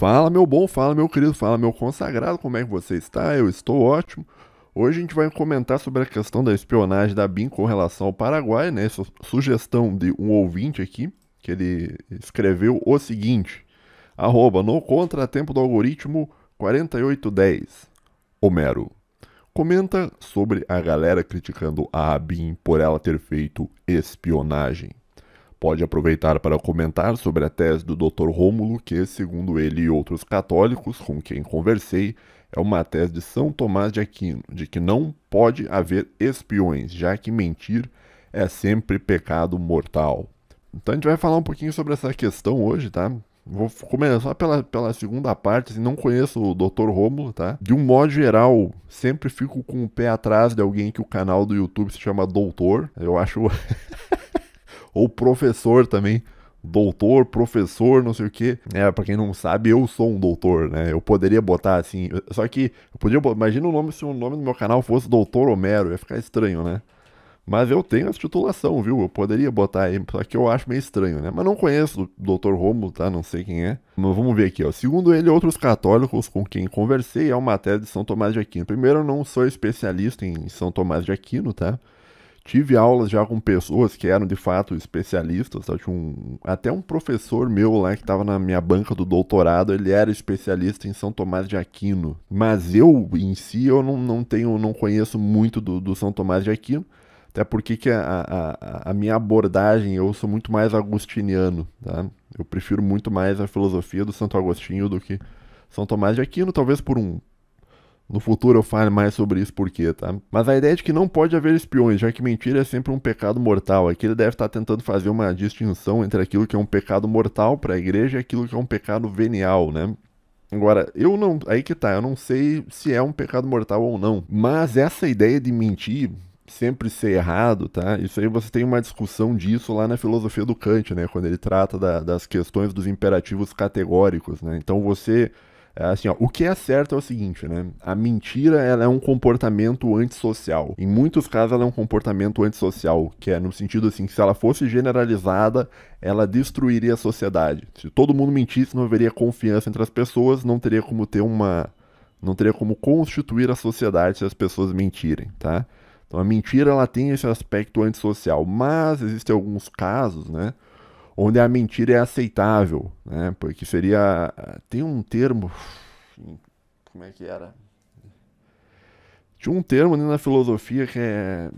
Fala meu bom, fala meu querido, fala meu consagrado, como é que você está? Eu estou ótimo. Hoje a gente vai comentar sobre a questão da espionagem da BIM com relação ao Paraguai, né? Essa sugestão de um ouvinte aqui, que ele escreveu o seguinte: no contratempo do algoritmo 4810, Homero. Comenta sobre a galera criticando a BIM por ela ter feito espionagem. Pode aproveitar para comentar sobre a tese do Dr. Rômulo, que, segundo ele e outros católicos com quem conversei, é uma tese de São Tomás de Aquino, de que não pode haver espiões, já que mentir é sempre pecado mortal. Então a gente vai falar um pouquinho sobre essa questão hoje, tá? Vou começar pela segunda parte, assim, não conheço o Dr. Rômulo, tá? De um modo geral, sempre fico com o pé atrás de alguém que o canal do YouTube se chama Doutor. Eu acho... Ou professor também. Doutor, professor, não sei o que. Pra quem não sabe, eu sou um doutor, né? Eu poderia botar assim. Só que eu podia botar. Imagina o nome se o nome do meu canal fosse Doutor Homero. Ia ficar estranho, né? Mas eu tenho essa titulação, viu? Eu poderia botar aí, só que eu acho meio estranho, né? Mas não conheço o Dr. Rômulo, tá? Não sei quem é. Mas vamos ver aqui, ó. Segundo ele, outros católicos com quem conversei, é uma tese de São Tomás de Aquino. Primeiro, eu não sou especialista em São Tomás de Aquino, tá? Tive aulas já com pessoas que eram de fato especialistas, tá? Tinha até um professor meu lá que estava na minha banca do doutorado, ele era especialista em São Tomás de Aquino. Mas eu, em si, eu não conheço muito do São Tomás de Aquino, até porque que a minha abordagem, eu sou muito mais agostiniano, tá? Eu prefiro muito mais a filosofia do Santo Agostinho do que São Tomás de Aquino, talvez no futuro eu fale mais sobre isso por quê, tá? Mas a ideia é de que não pode haver espiões, já que mentira é sempre um pecado mortal. Aqui ele deve estar tentando fazer uma distinção entre aquilo que é um pecado mortal para a igreja e aquilo que é um pecado venial, né? Agora, eu não... Aí que tá, eu não sei se é um pecado mortal ou não. Mas essa ideia de mentir sempre ser errado, tá? Isso aí você tem uma discussão disso lá na filosofia do Kant, né? Quando ele trata das questões dos imperativos categóricos, né? Então você... Assim, ó, o que é certo é o seguinte, né? A mentira, ela é um comportamento antissocial. Em muitos casos, ela é um comportamento antissocial, que é no sentido assim, que se ela fosse generalizada, ela destruiria a sociedade. Se todo mundo mentisse, não haveria confiança entre as pessoas, não teria como não teria como constituir a sociedade se as pessoas mentirem, tá? Então a mentira, ela tem esse aspecto antissocial, mas existem alguns casos, né? Onde a mentira é aceitável, né? Porque seria... Tem um termo... Como é que era? Tinha um termo ali na filosofia que é...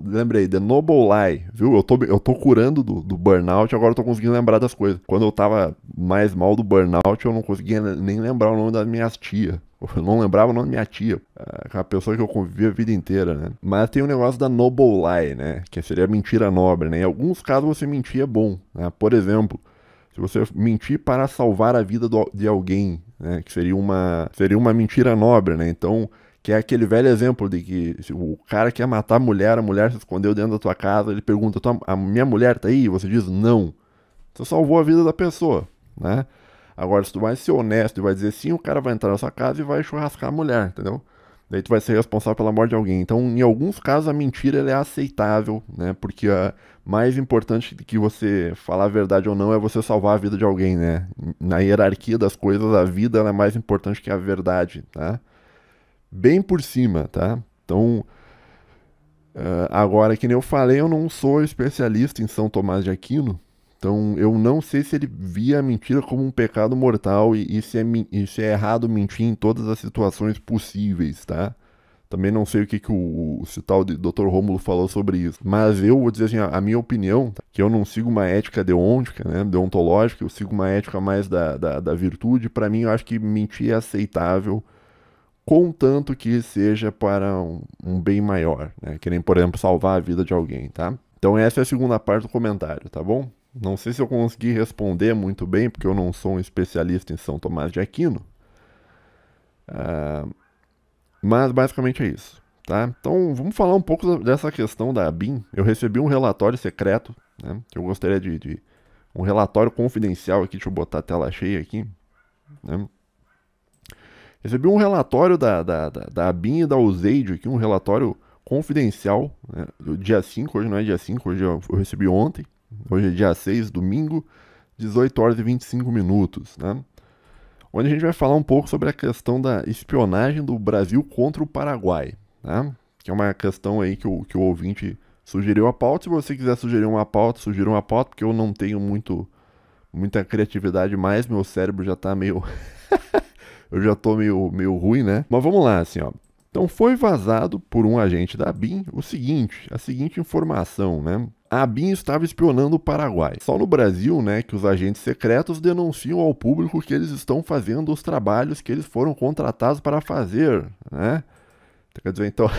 Lembrei, The Noble Lie, viu? Eu tô curando do burnout, agora eu tô conseguindo lembrar das coisas. Quando eu tava mais mal do burnout, eu não conseguia nem lembrar o nome das minhas tias. Eu não lembrava o nome da minha tia, aquela pessoa que eu convivi a vida inteira, né? Mas tem o negócio da Noble Lie, né? Que seria mentira nobre, né? Em alguns casos você mentir é bom, né? Por exemplo, se você mentir para salvar a vida de alguém, né? Que seria uma mentira nobre, né? Então, que é aquele velho exemplo de que o cara quer matar a mulher se escondeu dentro da tua casa, ele pergunta, a minha mulher tá aí? E você diz, não. Você salvou a vida da pessoa, né? Agora, se tu vai ser honesto e vai dizer sim, o cara vai entrar na sua casa e vai churrascar a mulher, entendeu? Daí tu vai ser responsável pela morte de alguém. Então, em alguns casos, a mentira ela é aceitável, né? Porque mais importante do que você falar a verdade ou não é você salvar a vida de alguém, né? Na hierarquia das coisas, a vida ela é mais importante que a verdade, tá? Bem por cima, tá? Então, agora, que nem eu falei, eu não sou especialista em São Tomás de Aquino, então eu não sei se ele via a mentira como um pecado mortal e se é errado mentir em todas as situações possíveis, tá? Também não sei o que o tal de Dr. Rômulo falou sobre isso. Mas eu vou dizer assim, a minha opinião, tá? Que eu não sigo uma ética deontica, né, deontológica, eu sigo uma ética mais da virtude. Para mim, eu acho que mentir é aceitável, contanto que seja para um bem maior, né? Que nem, por exemplo, salvar a vida de alguém, tá? Então essa é a segunda parte do comentário, tá bom? Não sei se eu consegui responder muito bem, porque eu não sou um especialista em São Tomás de Aquino. Mas basicamente é isso, tá? Então vamos falar um pouco dessa questão da BIM. Eu recebi um relatório secreto, né? Que eu gostaria de um relatório confidencial aqui, deixa eu botar a tela cheia aqui, né? Recebi um relatório da BIM e da Useid aqui, um relatório confidencial, né? Do dia 5, hoje não é dia 5, hoje eu recebi ontem. Hoje é dia 6, domingo, 18 horas e 25 minutos, né? Onde a gente vai falar um pouco sobre a questão da espionagem do Brasil contra o Paraguai, né? Que é uma questão aí que o ouvinte sugeriu a pauta. Se você quiser sugerir uma pauta, sugira uma pauta, porque eu não tenho muita criatividade mais, meu cérebro já tá meio... eu já tô meio ruim, né? Mas vamos lá, assim, ó. Então foi vazado por um agente da ABIN a seguinte informação, né? A ABIN estava espionando o Paraguai. Só no Brasil, né, que os agentes secretos denunciam ao público que eles estão fazendo os trabalhos que eles foram contratados para fazer, né? Quer dizer, então...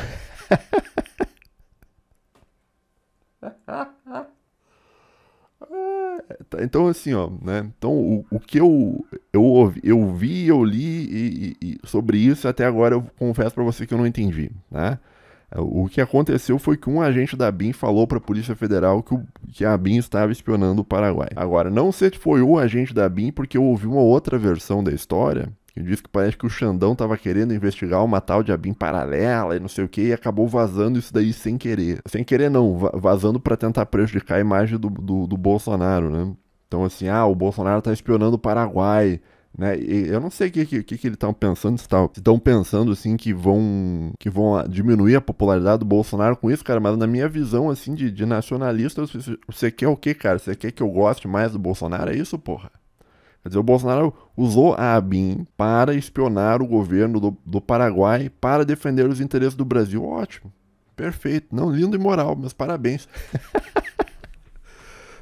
Então, assim, ó, né? Então, o que eu vi, eu li sobre isso, até agora eu confesso pra você que eu não entendi, né? O que aconteceu foi que um agente da ABIN falou pra Polícia Federal que a ABIN estava espionando o Paraguai. Agora, não sei se foi o agente da ABIN, porque eu ouvi uma outra versão da história, que diz que parece que o Xandão estava querendo investigar uma tal de ABIN paralela e não sei o que, e acabou vazando isso daí sem querer. Sem querer não, vazando para tentar prejudicar a imagem do Bolsonaro, né? Então assim, o Bolsonaro tá espionando o Paraguai, né? E eu não sei o que eles estão pensando, se estão pensando assim que vão diminuir a popularidade do Bolsonaro com isso, cara, mas na minha visão assim de nacionalista, você quer o quê, cara? Você quer que eu goste mais do Bolsonaro? É isso, porra? Quer dizer, o Bolsonaro usou a ABIN para espionar o governo do Paraguai para defender os interesses do Brasil. Ótimo, perfeito, não, lindo e moral, meus parabéns.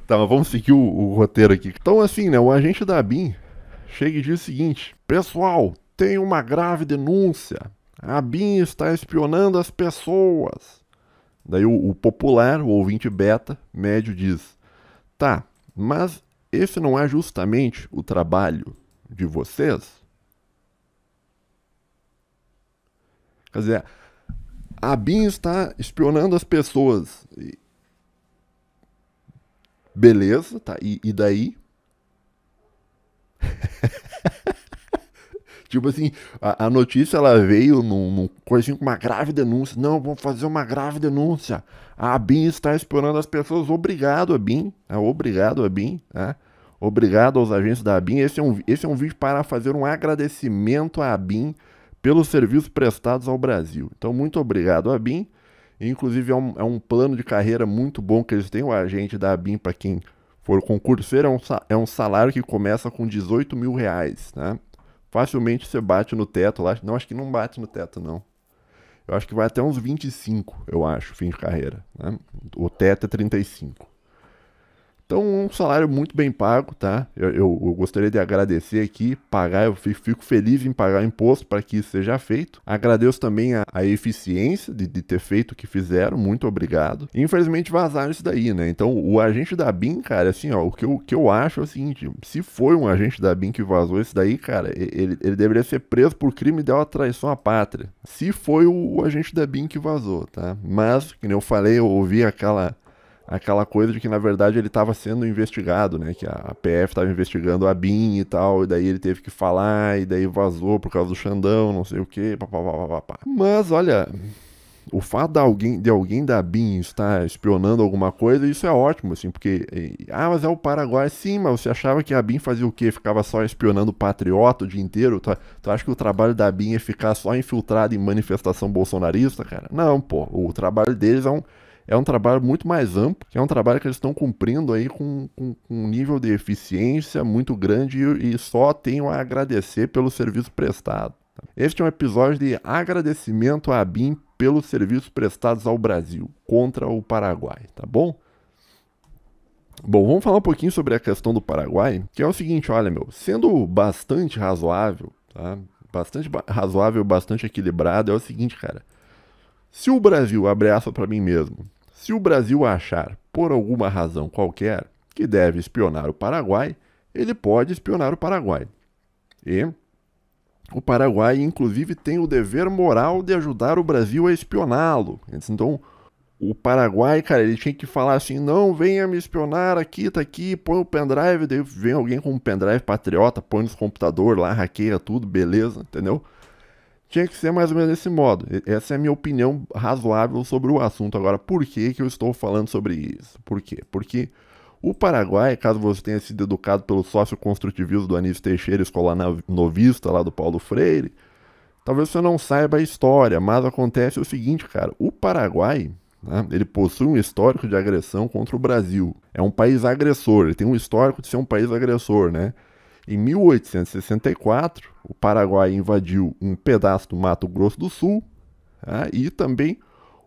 Tá, mas vamos seguir o roteiro aqui. Então assim, né, o agente da ABIN chega e diz o seguinte: pessoal, tem uma grave denúncia. A ABIN está espionando as pessoas. Daí o popular, o ouvinte beta, médio, diz: tá, mas esse não é justamente o trabalho de vocês? Quer dizer, a ABIN está espionando as pessoas. Beleza, tá, e daí? Tipo assim, a notícia ela veio num coisinho com uma grave denúncia. Não, vamos fazer uma grave denúncia. A ABIN está espionando as pessoas. Obrigado, ABIN. Obrigado, ABIN. Obrigado aos agentes da ABIN. Esse é um vídeo para fazer um agradecimento à ABIN pelos serviços prestados ao Brasil. Então, muito obrigado, ABIN. Inclusive, é um plano de carreira muito bom que eles têm. O agente da ABIN, para quem for concurseiro, é um salário que começa com 18 mil reais, né? Facilmente você bate no teto lá. Não, acho que não bate no teto, não. Eu acho que vai até uns 25, eu acho, fim de carreira, né? O teto é 35. Então, um salário muito bem pago, tá? Eu gostaria de agradecer aqui, pagar, eu fico feliz em pagar imposto para que isso seja feito. Agradeço também a eficiência de ter feito o que fizeram, muito obrigado. E, infelizmente vazaram isso daí, né? Então, o agente da ABIN, cara, assim, ó, o que eu acho é o seguinte: se foi um agente da ABIN que vazou isso daí, cara, ele deveria ser preso por crime de traição à pátria. Se foi o agente da ABIN que vazou, tá? Mas, como eu falei, eu ouvi aquela coisa de que, na verdade, ele estava sendo investigado, né? Que a PF estava investigando a ABIN e tal, e daí ele teve que falar, e daí vazou por causa do Xandão, não sei o quê, papapá. Mas, olha, o fato de alguém da ABIN estar espionando alguma coisa, isso é ótimo, assim, porque... mas é o Paraguai. Sim, mas você achava que a ABIN fazia o quê? Ficava só espionando o patriota o dia inteiro? Tu acha que o trabalho da ABIN é ficar só infiltrado em manifestação bolsonarista, cara? Não, pô, o trabalho deles é um trabalho muito mais amplo, que é um trabalho que eles estão cumprindo aí com um nível de eficiência muito grande e só tenho a agradecer pelo serviço prestado. Este é um episódio de agradecimento à ABIN pelos serviços prestados ao Brasil contra o Paraguai, tá bom? Bom, vamos falar um pouquinho sobre a questão do Paraguai, que é o seguinte, olha, sendo bastante razoável, tá? Bastante razoável, bastante equilibrado, é o seguinte, cara. Se o Brasil, abre aspas para mim mesmo, se o Brasil achar, por alguma razão qualquer, que deve espionar o Paraguai, ele pode espionar o Paraguai. E o Paraguai, inclusive, tem o dever moral de ajudar o Brasil a espioná-lo. Então, o Paraguai, cara, ele tinha que falar assim: não, venha me espionar aqui, tá aqui, põe o pendrive, daí vem alguém com um pendrive patriota, põe nos computador lá, hackeia tudo, beleza, entendeu? Tinha que ser mais ou menos desse modo. Essa é a minha opinião razoável sobre o assunto. Agora, por que eu estou falando sobre isso? Por quê? Porque O Paraguai, caso você tenha sido educado pelo sócio-construtivismo do Anísio Teixeira, escola novista lá do Paulo Freire, talvez você não saiba a história, mas acontece o seguinte, cara, o Paraguai, né, ele possui um histórico de agressão contra o Brasil. É um país agressor, ele tem um histórico de ser um país agressor, né? Em 1864, o Paraguai invadiu um pedaço do Mato Grosso do Sul, tá, e também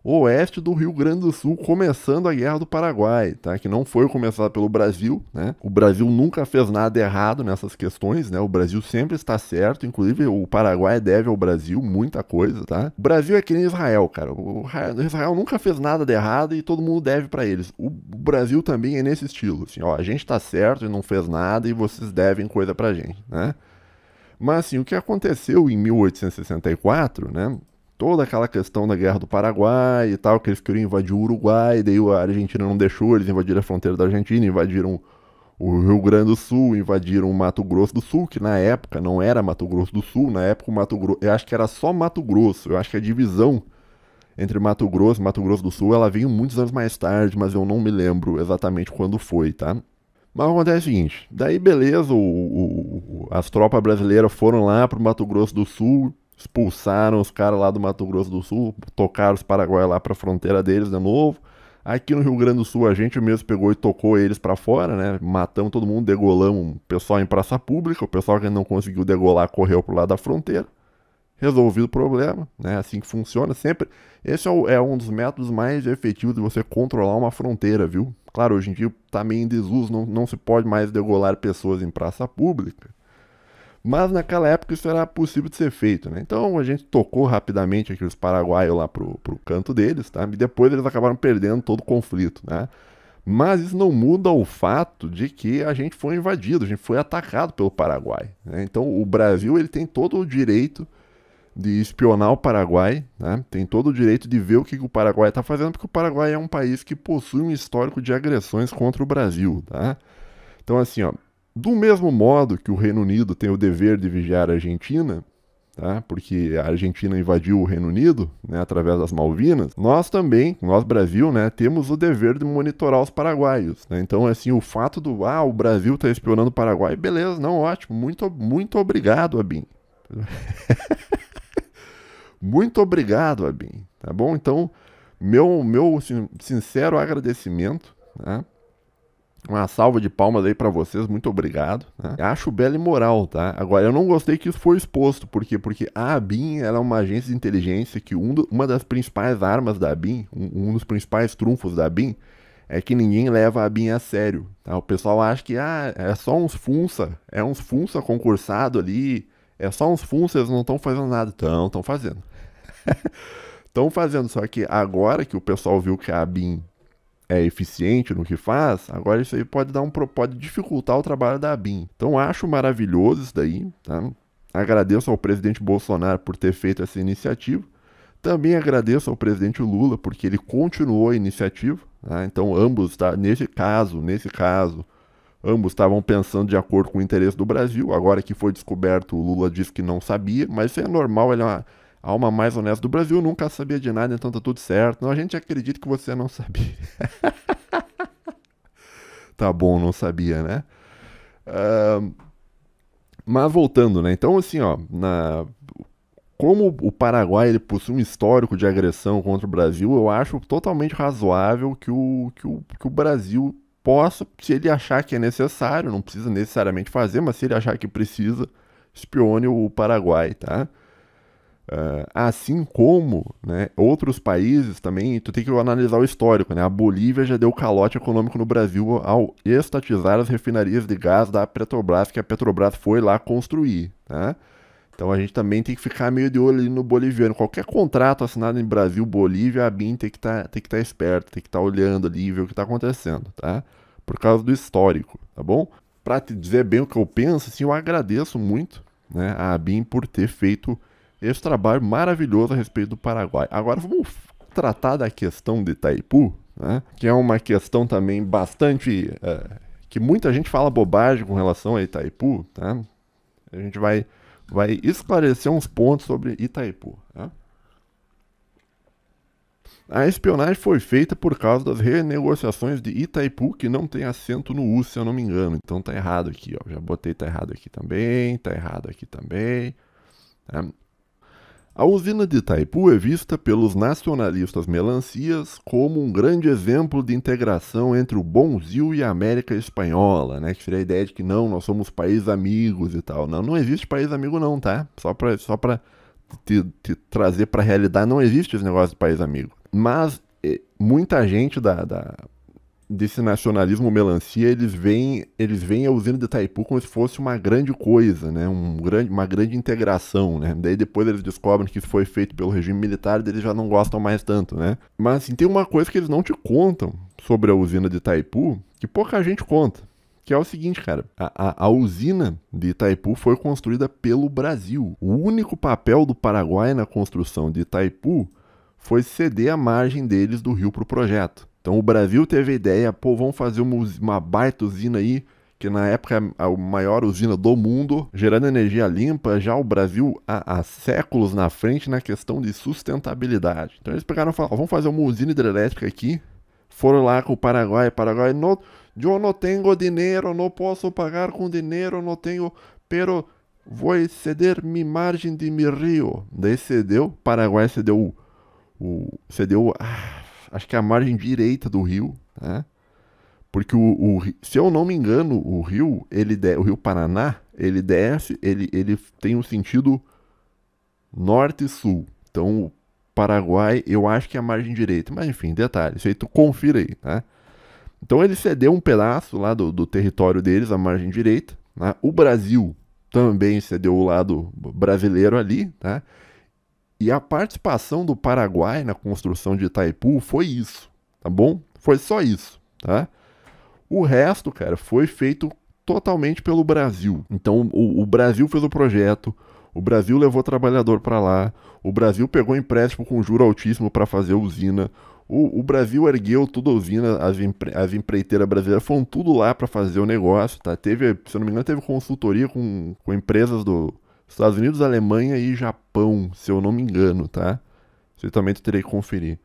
o oeste do Rio Grande do Sul, começando a Guerra do Paraguai, tá? Que não foi começada pelo Brasil, né? O Brasil nunca fez nada errado nessas questões, né? O Brasil sempre está certo, inclusive o Paraguai deve ao Brasil muita coisa, tá? O Brasil é que nem Israel, cara. O Israel nunca fez nada de errado e todo mundo deve para eles. O Brasil também é nesse estilo, assim, ó, a gente tá certo e não fez nada e vocês devem coisa pra gente, né? Mas assim, o que aconteceu em 1864, né? Toda aquela questão da Guerra do Paraguai e tal, que eles queriam invadir o Uruguai, daí a Argentina não deixou, eles invadiram a fronteira da Argentina, invadiram o Rio Grande do Sul, invadiram o Mato Grosso do Sul, que na época não era Mato Grosso do Sul, na época o Mato Grosso, eu acho que era só Mato Grosso, eu acho que a divisão entre Mato Grosso e Mato Grosso do Sul, ela veio muitos anos mais tarde, mas eu não me lembro exatamente quando foi, tá? Mas acontece o seguinte, daí beleza, as tropas brasileiras foram lá pro Mato Grosso do Sul, expulsaram os caras lá do Mato Grosso do Sul, tocaram os paraguaios lá pra fronteira deles de novo. Aqui no Rio Grande do Sul a gente mesmo pegou e tocou eles pra fora, né? Matamos todo mundo, degolamos o pessoal em praça pública, o pessoal que não conseguiu degolar correu pro lado da fronteira. Resolvido o problema, né? Assim que funciona sempre. Esse é um dos métodos mais efetivos de você controlar uma fronteira, viu? Claro, hoje em dia tá meio em desuso, não se pode mais degolar pessoas em praça pública. Mas naquela época isso era possível de ser feito, né? Então a gente tocou rapidamente aqueles paraguaios lá pro canto deles, tá? E depois eles acabaram perdendo todo o conflito, né? Mas isso não muda o fato de que a gente foi invadido, a gente foi atacado pelo Paraguai, né? Então o Brasil ele tem todo o direito de espionar o Paraguai, né? Tem todo o direito de ver o que o Paraguai está fazendo, porque o Paraguai é um país que possui um histórico de agressões contra o Brasil, tá? Então assim, ó, do mesmo modo que o Reino Unido tem o dever de vigiar a Argentina, tá? Porque a Argentina invadiu o Reino Unido, né, através das Malvinas, nós também, nós Brasil, né, temos o dever de monitorar os paraguaios, né? Então, assim, o fato o Brasil está espionando o Paraguai, beleza, não, ótimo, muito obrigado, Abin. Muito obrigado, Abin, tá bom? Então, meu sincero agradecimento, né? Uma salva de palmas aí pra vocês, muito obrigado, né? Acho bela e moral, tá? Agora, eu não gostei que isso foi exposto, por quê? Porque a ABIN, ela é uma agência de inteligência que uma das principais armas da ABIN, um dos principais trunfos da ABIN, é que ninguém leva a ABIN a sério, tá? O pessoal acha que, é só uns funça, é uns funça concursado ali, é só uns funça, eles não estão fazendo nada. Estão fazendo. Estão fazendo, só que agora que o pessoal viu que a ABIN é eficiente no que faz, agora isso aí pode dificultar o trabalho da ABIN. Então acho maravilhoso isso daí, tá? Agradeço ao presidente Bolsonaro por ter feito essa iniciativa. Também agradeço ao presidente Lula porque ele continuou a iniciativa, tá? Então ambos, tá? Nesse caso, ambos estavam pensando de acordo com o interesse do Brasil. Agora que foi descoberto, o Lula disse que não sabia, mas isso é normal, ele é uma alma mais honesta do Brasil, nunca sabia de nada, então tá tudo certo. Não, a gente acredita que você não sabia. Tá bom, não sabia, né? Mas voltando, né? Então, assim, ó, como o Paraguai ele possui um histórico de agressão contra o Brasil, eu acho totalmente razoável que o Brasil possa, se ele achar que é necessário, não precisa necessariamente fazer, mas se ele achar que precisa, espione o Paraguai, tá? Assim como, né, outros países também, tu tem que analisar o histórico, né? A Bolívia já deu calote econômico no Brasil ao estatizar as refinarias de gás da Petrobras, que a Petrobras foi lá construir, tá? Então a gente também tem que ficar meio de olho ali no boliviano. Qualquer contrato assinado em Brasil, Bolívia, a BIM tem que estar esperto, tem que estar olhando ali e ver o que está acontecendo, tá? Por causa do histórico, tá bom? Para te dizer bem o que eu penso, assim, eu agradeço muito, né, a ABIN por ter feito esse trabalho maravilhoso a respeito do Paraguai. Agora vamos tratar da questão de Itaipu, né, que é uma questão também bastante... que muita gente fala bobagem com relação a Itaipu, tá? A gente vai esclarecer uns pontos sobre Itaipu, tá? A espionagem foi feita por causa das renegociações de Itaipu, que não tem acento no U, se eu não me engano. Então tá errado aqui, ó. Já botei tá errado aqui também, tá errado aqui também. Tá? A usina de Itaipu é vista pelos nacionalistas melancias como um grande exemplo de integração entre o Bonzil e a América Espanhola, né? Que seria a ideia de que não, nós somos países amigos e tal. Não, não existe país amigo não, tá? Só pra te trazer pra realidade, não existe esse negócio de país amigo. Mas muita gente desse nacionalismo melancia, eles veem a usina de Itaipu como se fosse uma grande coisa, né? Uma grande integração, né? Daí depois eles descobrem que isso foi feito pelo regime militar e eles já não gostam mais tanto, né? Mas assim, tem uma coisa que eles não te contam sobre a usina de Itaipu, que pouca gente conta, que é o seguinte, cara, a usina de Itaipu foi construída pelo Brasil. O único papel do Paraguai na construção de Itaipu foi ceder a margem deles do rio para o projeto. Então o Brasil teve a ideia, pô, vamos fazer uma baita usina aí, que na época é a maior usina do mundo, gerando energia limpa, já o Brasil há séculos na frente na questão de sustentabilidade. Então eles pegaram e falaram, vamos fazer uma usina hidrelétrica aqui, foram lá com o Paraguai, no, eu não tenho dinheiro, não posso pagar com dinheiro, não tenho, pero vou ceder minha margem de mi rio. Daí cedeu, Paraguai cedeu acho que a margem direita do rio, né? Porque se eu não me engano, o rio Paraná, ele desce, ele tem um sentido norte e sul. Então, o Paraguai, eu acho que é a margem direita. Mas enfim, detalhe, isso aí tu confira aí, tá? Então ele cedeu um pedaço lá do território deles, a margem direita, né? O Brasil também cedeu o lado brasileiro ali, tá? E a participação do Paraguai na construção de Itaipu foi isso, tá bom? Foi só isso, tá? O resto, cara, foi feito totalmente pelo Brasil. Então, o Brasil fez o projeto, o Brasil levou trabalhador para lá, o Brasil pegou empréstimo com juro altíssimo para fazer a usina, o Brasil ergueu toda a usina, as empreiteiras brasileiras foram tudo lá para fazer o negócio, tá? Teve, se eu não me engano, teve consultoria com empresas dos Estados Unidos, Alemanha e Japão, se eu não me engano, tá? Isso também tu terei que conferir.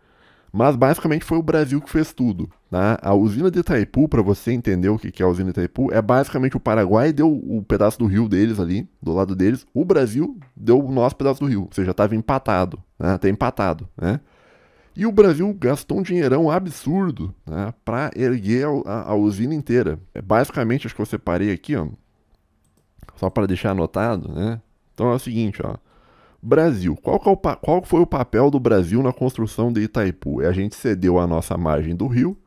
Mas basicamente foi o Brasil que fez tudo, tá? A usina de Itaipu, para você entender o que é a usina de Itaipu, é basicamente o Paraguai deu o pedaço do rio deles ali, do lado deles, o Brasil deu o nosso pedaço do rio, ou seja, estava empatado, né? Tá empatado, né? E o Brasil gastou um dinheirão absurdo, né, para erguer a usina inteira. Basicamente, acho que eu separei aqui, ó, só para deixar anotado, né? Então é o seguinte, ó. Brasil. Qual foi o papel do Brasil na construção de Itaipu? A gente cedeu a nossa margem do rio,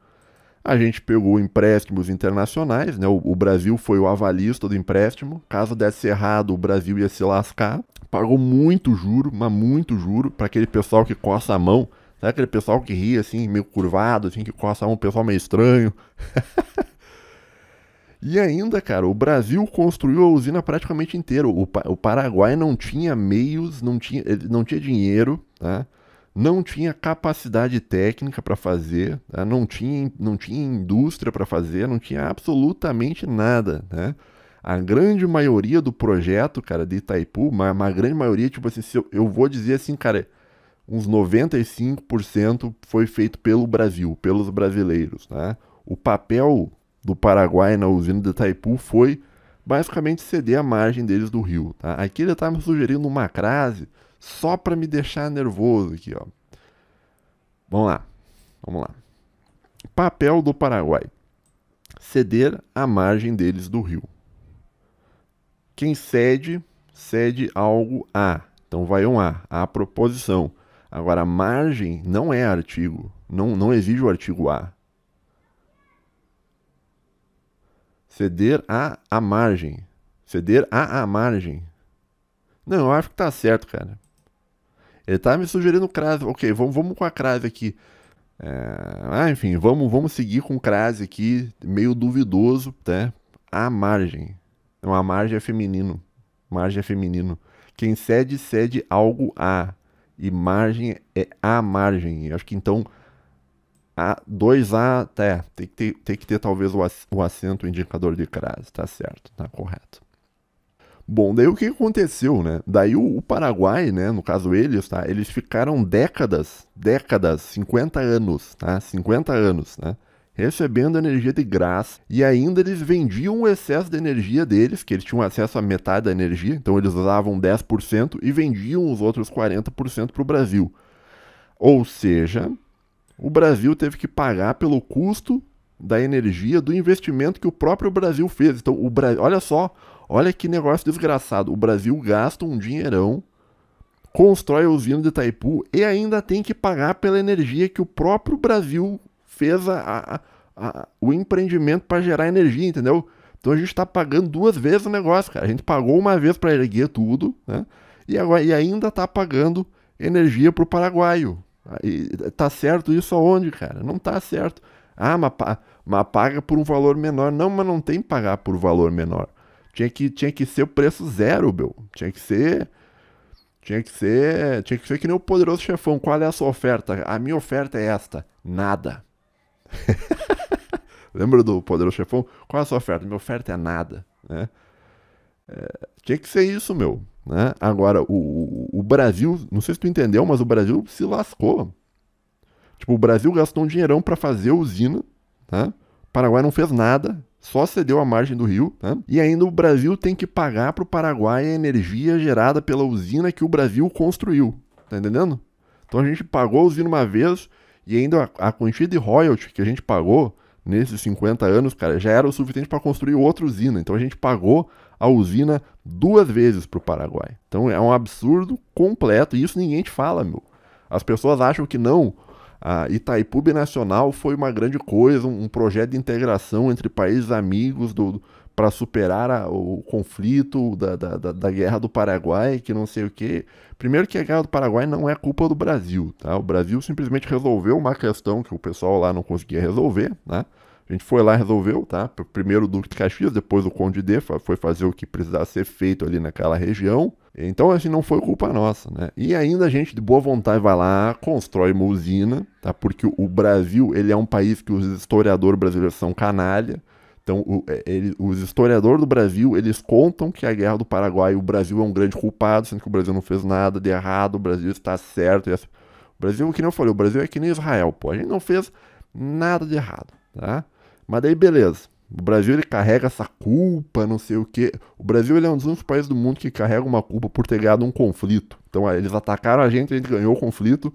a gente pegou empréstimos internacionais, né? O Brasil foi o avalista do empréstimo. Caso desse errado, o Brasil ia se lascar. Pagou muito juro, mas muito juro, para aquele pessoal que coça a mão. Sabe aquele pessoal que ri assim, meio curvado, assim, que coça a mão, um pessoal meio estranho. E ainda, cara, o Brasil construiu a usina praticamente inteira. O Paraguai não tinha meios, ele não tinha dinheiro, tá? Não tinha capacidade técnica para fazer, tá? Não tinha indústria para fazer, não tinha absolutamente nada, né? A grande maioria do projeto, cara, de Itaipu, uma grande maioria, tipo assim, eu vou dizer assim, cara, uns 95% foi feito pelo Brasil, pelos brasileiros, tá? O papel do Paraguai na usina de Itaipu foi basicamente ceder a margem deles do rio, tá? Aqui ele tá me sugerindo uma crase só para me deixar nervoso aqui, ó. Vamos lá. Papel do Paraguai: ceder a margem deles do rio. Quem cede algo a. Então vai um a proposição. Agora, a margem não é artigo, não exige o artigo a. Ceder a margem. Ceder a margem. Não, eu acho que tá certo, cara. Ele tá me sugerindo crase. Ok, vamos com a crase aqui. Enfim, vamos seguir com crase aqui, meio duvidoso, tá? A margem. Não, a margem é feminino. Margem é feminino. Quem cede algo a. E margem é a margem. Eu acho que então... dois A, tem que ter talvez o acento, o indicador de crase, tá certo, tá correto. Bom, daí o que aconteceu, né? Daí o Paraguai, né, no caso eles, tá? Eles ficaram décadas, 50 anos, tá? 50 anos, né? Recebendo energia de graça e ainda eles vendiam o excesso de energia deles, que eles tinham acesso a metade da energia, então eles usavam 10% e vendiam os outros 40% para o Brasil. Ou seja, o Brasil teve que pagar pelo custo da energia do investimento que o próprio Brasil fez. Então, olha só, olha que negócio desgraçado. O Brasil gasta um dinheirão, constrói a usina de Itaipu e ainda tem que pagar pela energia que o próprio Brasil fez o empreendimento para gerar energia, entendeu? Então a gente está pagando duas vezes o negócio, cara. A gente pagou uma vez para erguer tudo, né? E ainda está pagando energia para o paraguaio. Tá certo isso aonde, cara? Não tá certo. Ah, mas paga por um valor menor. Não, mas não tem que pagar por valor menor. Tinha que ser o preço zero, meu. Tinha que ser que nem o Poderoso Chefão. Qual é a sua oferta? A minha oferta é esta. Nada. Lembra do Poderoso Chefão? Qual é a sua oferta? Minha oferta é nada, né? Tinha que ser isso, meu. Né? Agora, o Brasil, não sei se tu entendeu, mas o Brasil se lascou. Tipo, o Brasil gastou um dinheirão para fazer a usina, tá? O Paraguai não fez nada, só cedeu a margem do rio, tá? E ainda o Brasil tem que pagar para o Paraguai a energia gerada pela usina que o Brasil construiu, tá entendendo? Então a gente pagou a usina uma vez e ainda a quantia de royalty que a gente pagou nesses 50 anos, cara, já era o suficiente para construir outra usina. Então a gente pagou a usina duas vezes para o Paraguai. Então é um absurdo completo e isso ninguém te fala, meu. As pessoas acham que não. A Itaipu Binacional foi uma grande coisa, um projeto de integração entre países amigos para superar o conflito da Guerra do Paraguai, que não sei o quê. Primeiro que a Guerra do Paraguai não é culpa do Brasil, tá? O Brasil simplesmente resolveu uma questão que o pessoal lá não conseguia resolver, né? A gente foi lá e resolveu, tá? Primeiro o Duque de Caxias, depois o Conde D foi fazer o que precisava ser feito ali naquela região. Então, assim, não foi culpa nossa, né? E ainda a gente, de boa vontade, vai lá, constrói uma usina, tá? Porque o Brasil, ele é um país que os historiadores brasileiros são canalha. Então, os historiadores do Brasil, eles contam que a Guerra do Paraguai, o Brasil é um grande culpado, sendo que o Brasil não fez nada de errado, o Brasil está certo. O Brasil, que nem eu falei, o Brasil é que nem Israel, pô. A gente não fez nada de errado, tá? Mas daí, beleza. O Brasil, ele carrega essa culpa, não sei o quê. O Brasil, ele é um dos únicos países do mundo que carrega uma culpa por ter ganhado um conflito. Então, eles atacaram a gente ganhou o conflito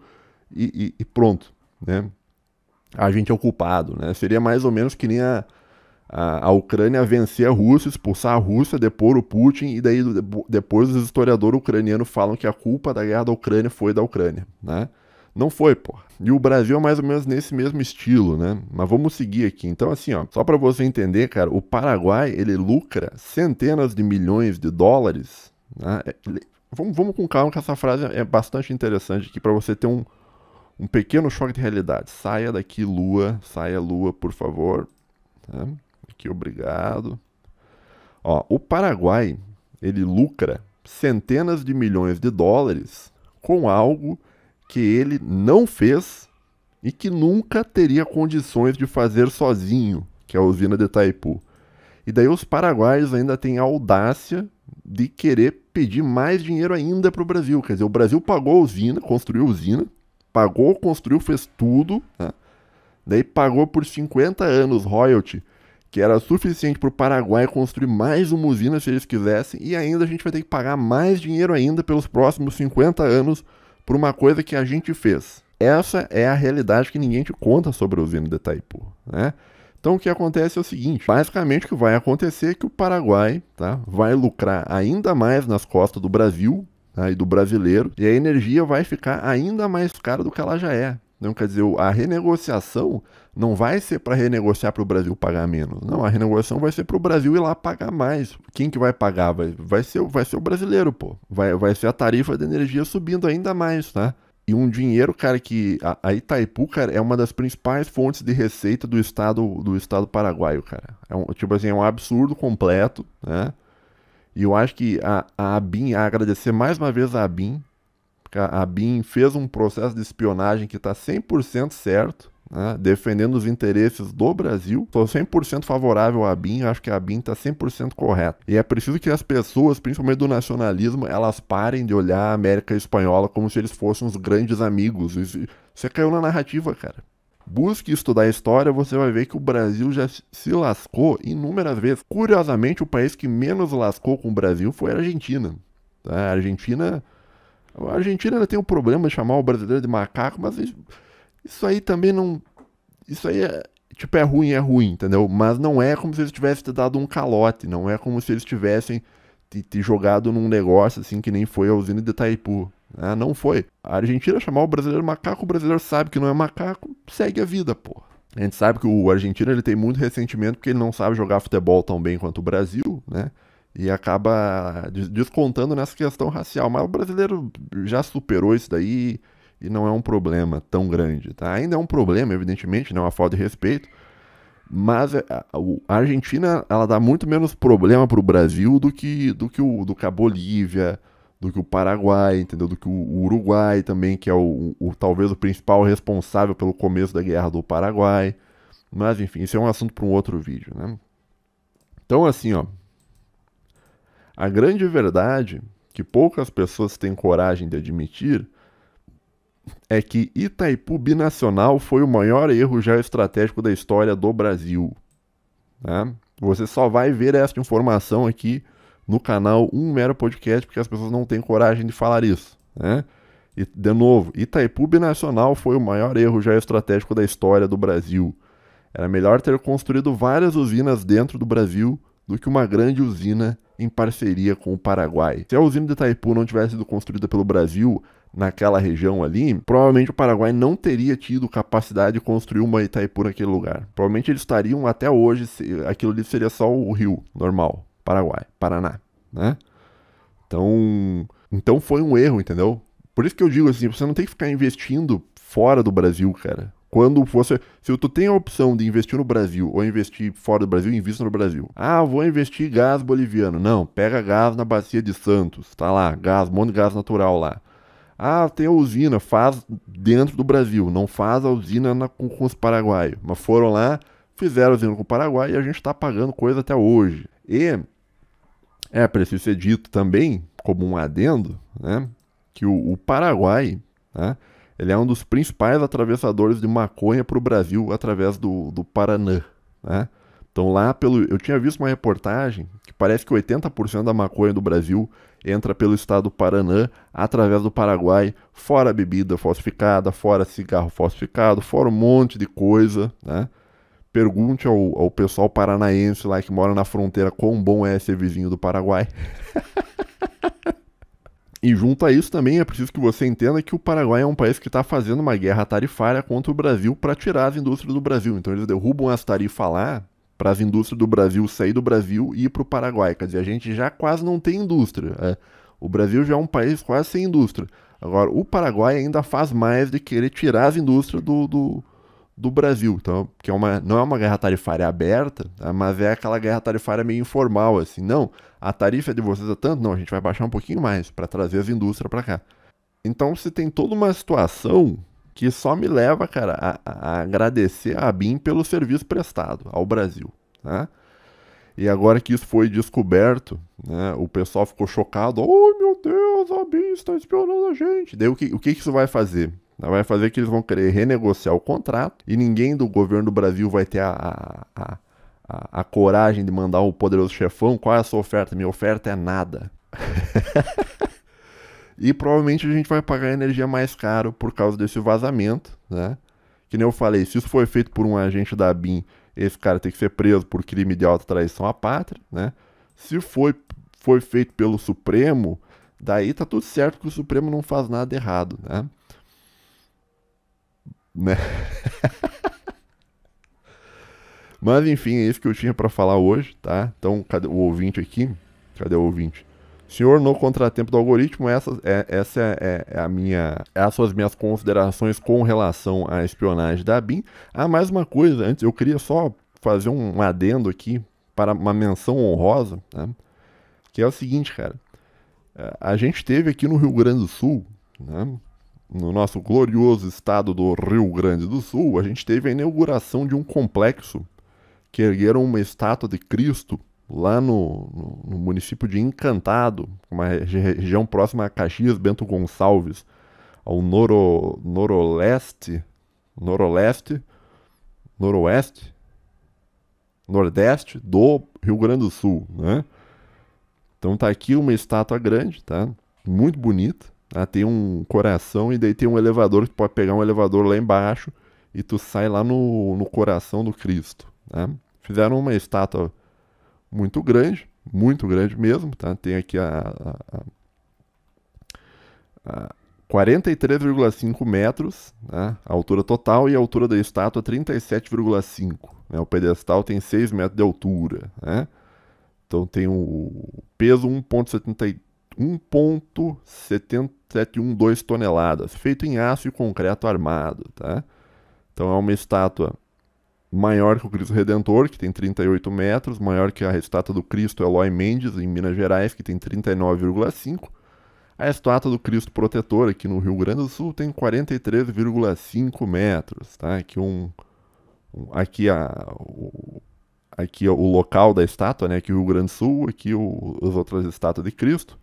e pronto, né? A gente é o culpado, né? Seria mais ou menos que nem a Ucrânia vencer a Rússia, expulsar a Rússia, depor o Putin, e daí depois os historiadores ucranianos falam que a culpa da guerra da Ucrânia foi da Ucrânia, né? Não foi, pô. E o Brasil é mais ou menos nesse mesmo estilo, né? Mas vamos seguir aqui. Então, assim, ó, só para você entender, cara, o Paraguai, ele lucra centenas de milhões de dólares, né? Vamos com calma que essa frase é bastante interessante aqui para você ter um pequeno choque de realidade. Saia daqui, Lua. Saia, Lua, por favor. Tá? Aqui, obrigado. Ó, o Paraguai, ele lucra centenas de milhões de dólares com algo que ele não fez e que nunca teria condições de fazer sozinho, que é a usina de Itaipu. E daí os paraguaios ainda têm a audácia de querer pedir mais dinheiro ainda para o Brasil. Quer dizer, o Brasil pagou a usina, construiu a usina, pagou, construiu, fez tudo, né? Daí pagou por 50 anos royalty, que era suficiente para o Paraguai construir mais uma usina se eles quisessem, e ainda a gente vai ter que pagar mais dinheiro ainda pelos próximos 50 anos por uma coisa que a gente fez. Essa é a realidade que ninguém te conta sobre a usina de Itaipu, né? Então o que acontece é o seguinte, basicamente o que vai acontecer é que o Paraguai, tá, vai lucrar ainda mais nas costas do Brasil, tá, e do brasileiro, e a energia vai ficar ainda mais cara do que ela já é. Então, quer dizer, a renegociação não vai ser para renegociar para o Brasil pagar menos. Não, a renegociação vai ser para o Brasil ir lá pagar mais. Quem que vai pagar? Vai ser o brasileiro, pô. Vai ser a tarifa de energia subindo ainda mais, tá? E um dinheiro, cara, que a Itaipu, cara, é uma das principais fontes de receita do estado paraguaio, cara. Tipo assim, é um absurdo completo, né? E eu acho que a ABIN, agradecer mais uma vez a ABIN, a ABIN fez um processo de espionagem que está 100% certo, né, defendendo os interesses do Brasil. Sou 100% favorável à BIM, acho que a BIM está 100% correta. E é preciso que as pessoas, principalmente do nacionalismo, elas parem de olhar a América Espanhola como se eles fossem os grandes amigos. Você caiu na narrativa, cara. Busque estudar história, você vai ver que o Brasil já se lascou inúmeras vezes. Curiosamente, o país que menos lascou com o Brasil foi a Argentina. Tá? A Argentina ainda tem o problema de chamar o brasileiro de macaco, mas isso aí também não... Isso aí é ruim, entendeu? Mas não é como se eles tivessem te dado um calote, não é como se eles tivessem te jogado num negócio assim que nem foi a usina de Itaipu. Não foi. A Argentina chamar o brasileiro macaco, o brasileiro sabe que não é macaco, segue a vida, pô. A gente sabe que o argentino ele tem muito ressentimento porque ele não sabe jogar futebol tão bem quanto o Brasil, né? E acaba descontando nessa questão racial. Mas o brasileiro já superou isso daí e não é um problema tão grande, tá? Ainda é um problema, evidentemente, não é uma falta de respeito. Mas a Argentina, ela dá muito menos problema pro Brasil do que a Bolívia, do que o Paraguai, entendeu? Do que o Uruguai também, que é talvez o principal responsável pelo começo da guerra do Paraguai. Mas enfim, isso é um assunto para um outro vídeo, né? Então assim, ó, a grande verdade que poucas pessoas têm coragem de admitir é que Itaipu Binacional foi o maior erro geoestratégico da história do Brasil. Né? Você só vai ver essa informação aqui no canal Um Mero Podcast, porque as pessoas não têm coragem de falar isso. Né? E, de novo, Itaipu Binacional foi o maior erro geoestratégico da história do Brasil. Era melhor ter construído várias usinas dentro do Brasil do que uma grande usina em parceria com o Paraguai. Se a usina de Itaipu não tivesse sido construída pelo Brasil naquela região ali, provavelmente o Paraguai não teria tido capacidade de construir uma Itaipu naquele lugar. Provavelmente eles estariam até hoje, aquilo ali seria só o rio normal, Paraguai, Paraná, né? Então foi um erro, entendeu? Por isso que eu digo assim, você não tem que ficar investindo fora do Brasil, cara. Se tu tem a opção de investir no Brasil ou investir fora do Brasil, invista no Brasil. Ah, vou investir gás boliviano. Não, pega gás na bacia de Santos, tá lá, um monte de gás natural lá. Ah, tem a usina, faz dentro do Brasil, não faz a usina com os paraguaios. Mas foram lá, fizeram a usina com o Paraguai e a gente está pagando coisa até hoje. E é preciso ser dito também, como um adendo, né, que o Paraguai, né, ele é um dos principais atravessadores de maconha para o Brasil através do Paraná. Né? Então lá eu tinha visto uma reportagem que parece que 80% da maconha do Brasil entra pelo estado do Paraná, através do Paraguai, fora bebida falsificada, fora cigarro falsificado, fora um monte de coisa, né? Pergunte ao pessoal paranaense lá que mora na fronteira quão bom é ser vizinho do Paraguai. E junto a isso também é preciso que você entenda que o Paraguai é um país que está fazendo uma guerra tarifária contra o Brasil para tirar as indústrias do Brasil. Então eles derrubam as tarifas lá para as indústrias do Brasil sair do Brasil e ir para o Paraguai. Quer dizer, a gente já quase não tem indústria. O Brasil já é um país quase sem indústria. Agora, o Paraguai ainda faz mais de querer tirar as indústrias do Brasil. Então, que não é uma guerra tarifária aberta, tá? Mas é aquela guerra tarifária meio informal, assim. Não, a tarifa é de vocês é tanto? Não, a gente vai baixar um pouquinho mais para trazer as indústrias para cá. Então, você tem toda uma situação que só me leva, cara, a agradecer a BIM pelo serviço prestado ao Brasil, tá? E agora que isso foi descoberto, né, o pessoal ficou chocado. Oh, meu Deus, a BIM está espionando a gente. Daí o que isso vai fazer? Vai fazer que eles vão querer renegociar o contrato e ninguém do governo do Brasil vai ter a coragem de mandar o poderoso chefão. Qual é a sua oferta? Minha oferta é nada. E provavelmente a gente vai pagar energia mais caro por causa desse vazamento, né? Que nem eu falei, se isso foi feito por um agente da BIM, esse cara tem que ser preso por crime de alta traição à pátria, né? Se foi feito pelo Supremo, daí tá tudo certo que o Supremo não faz nada errado, né? Mas enfim, é isso que eu tinha para falar hoje, tá? Então, cadê o ouvinte aqui? Cadê o ouvinte? Senhor, no contratempo do algoritmo, essas são as minhas considerações com relação à espionagem da BIM. Ah, mais uma coisa, antes eu queria só fazer um adendo aqui para uma menção honrosa, né? Que é o seguinte, cara. A gente teve aqui no Rio Grande do Sul, né, no nosso glorioso estado do Rio Grande do Sul, a gente teve a inauguração de um complexo que ergueram uma estátua de Cristo lá no município de Encantado, uma região próxima a Caxias, Bento Gonçalves, ao noroeste, nordeste do Rio Grande do Sul, né? Então tá aqui uma estátua grande, tá? Muito bonita. Tá? Tem um coração e daí tem um elevador que pode pegar um elevador lá embaixo e tu sai lá no coração do Cristo, tá? Fizeram uma estátua muito grande mesmo, tá? Tem aqui a 43,5 metros, né? A altura total, e a altura da estátua 37,5. Né? O pedestal tem 6 metros de altura, né? Então tem o peso 1,712 toneladas, feito em aço e concreto armado, tá? Então é uma estátua maior que o Cristo Redentor, que tem 38 metros, maior que a estátua do Cristo Eloy Mendes, em Minas Gerais, que tem 39,5. A estátua do Cristo Protetor, aqui no Rio Grande do Sul, tem 43,5 metros, tá? Aqui é o local da estátua, né? Aqui o Rio Grande do Sul, aqui as outras estátuas de Cristo,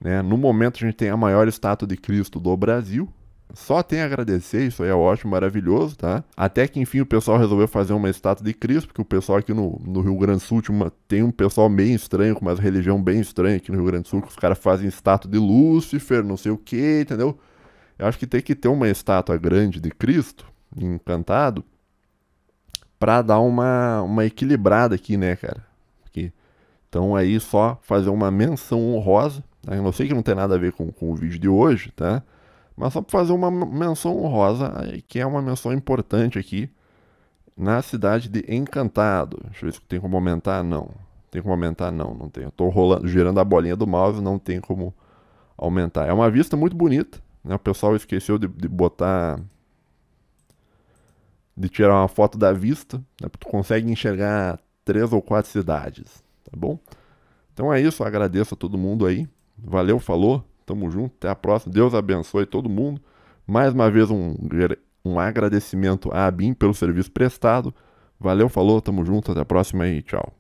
né? No momento a gente tem a maior estátua de Cristo do Brasil. Só tem a agradecer, isso aí é ótimo, maravilhoso, tá? Até que enfim o pessoal resolveu fazer uma estátua de Cristo, porque o pessoal aqui no Rio Grande do Sul tem um pessoal bem estranho, com uma religião bem estranha aqui no Rio Grande do Sul, que os caras fazem estátua de Lúcifer, não sei o que, entendeu? Eu acho que tem que ter uma estátua grande de Cristo, Encantado, pra dar uma equilibrada aqui, né, cara? Então aí só fazer uma menção honrosa, tá? Eu não sei que não tem nada a ver com o vídeo de hoje, tá? Mas só para fazer uma menção honrosa, que é uma menção importante aqui, na cidade de Encantado. Deixa eu ver se tem como aumentar, não. Tem como aumentar? Não, não tem. Eu tô girando a bolinha do mouse, não tem como aumentar. É uma vista muito bonita, né? O pessoal esqueceu de tirar uma foto da vista, né? Tu consegue enxergar 3 ou 4 cidades, tá bom? Então é isso, eu agradeço a todo mundo aí. Valeu, falou, tamo junto, até a próxima. Deus abençoe todo mundo. Mais uma vez um agradecimento à ABIN pelo serviço prestado. Valeu, falou, tamo junto, até a próxima aí, tchau.